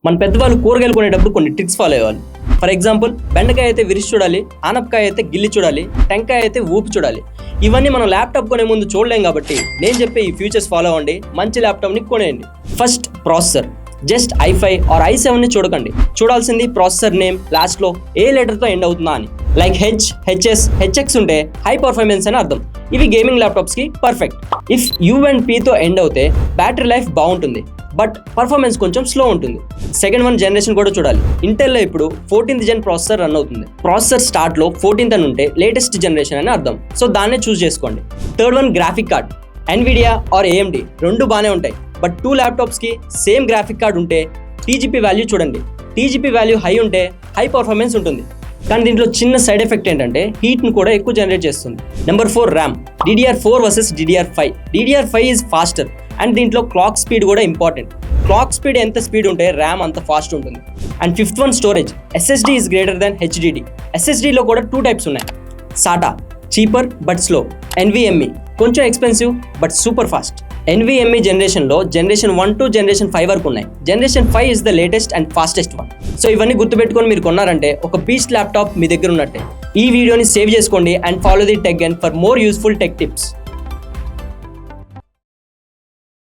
మన పెద్దవాళ్ళు కూరగాయలు కొనేటప్పుడు కొన్ని ట్రిక్స్ ఫాలో అయ్యాలి. ఫర్ ఎగ్జాంపుల్, బెండకాయ అయితే విరిచి చూడాలి, ఆనపకాయ అయితే గిల్లి చూడాలి, టెంకాయ అయితే ఊపి చూడాలి. ఇవన్నీ మనం ల్యాప్టాప్ కొనే ముందు చూడలేం కాబట్టి నేను చెప్పే ఈ ఫ్యూచర్స్ ఫాలో అవ్వండి, మంచి ల్యాప్టాప్ని కొనేయండి. First, processor. Just i5 or i7ని చూడకండి. చూడాల్సింది ప్రాసెసర్ నేమ్ లాస్ట్లో ఏ లెటర్తో ఎండ్ అవుతుందా అని. లైక్ హెచ్, హెచ్ఎస్, హెచ్ఎక్స్ ఉంటే హై పర్ఫార్మెన్స్ అని అర్థం. ఇవి గేమింగ్ ల్యాప్టాప్స్కి పర్ఫెక్ట్. ఇఫ్ యూ అండ్ పీతో ఎండ్ అవుతే బ్యాటరీ లైఫ్ బాగుంటుంది, బట్ పర్ఫార్మెన్స్ కొంచెం స్లో ఉంటుంది. సెకండ్ వన్, జనరేషన్ కూడా చూడాలి. ఇంటెల్లో ఇప్పుడు 14th జెన్ ప్రాసెసర్ రన్ అవుతుంది. ప్రాసెసర్ స్టార్ట్లో 14th అని ఉంటే లేటెస్ట్ జనరేషన్ అని అర్థం. సో దాన్నే చూస్ చేసుకోండి. Third one, graphic card. Nvidia or AMD రెండు బాగానే ఉంటాయి, బట్ 2 ల్యాప్టాప్స్కి సేమ్ గ్రాఫిక్ కార్డ్ ఉంటే TGP వాల్యూ చూడండి. TGP వాల్యూ హై ఉంటే హై పర్ఫార్మెన్స్ ఉంటుంది, కానీ దీంట్లో చిన్న సైడ్ ఎఫెక్ట్ ఏంటంటే హీట్ను కూడా ఎక్కువ జనరేట్ చేస్తుంది. Number 4, RAM. DDR4 versus DDR5. DDR5 is faster and దీంట్లో క్లాక్ స్పీడ్ కూడా ఇంపార్టెంట్. క్లాక్ స్పీడ్ ఎంత స్పీడ్ ఉంటే ర్యామ్ అంత ఫాస్ట్ ఉంటుంది. And fifth one, storage. SSD is greater than HDD. SSDలో కూడా 2 టైప్స్ ఉన్నాయి. SATA cheaper but slow, NVMe కొంచెం expensive but super fast. NVMe జనరేషన్లో జనరేషన్ 1 to జనరేషన్ 5 వరకు ఉన్నాయి. Generation 5 is the latest and fastest one. So ఇవన్నీ గుర్తుపెట్టుకొని మీరు కొన్నారంటే ఒక బీస్ట్ ల్యాప్టాప్ మీ దగ్గర ఉన్నట్టే. ఈ వీడియోని సేవ్ చేసుకోండి and follow the tech and for more useful tech tips.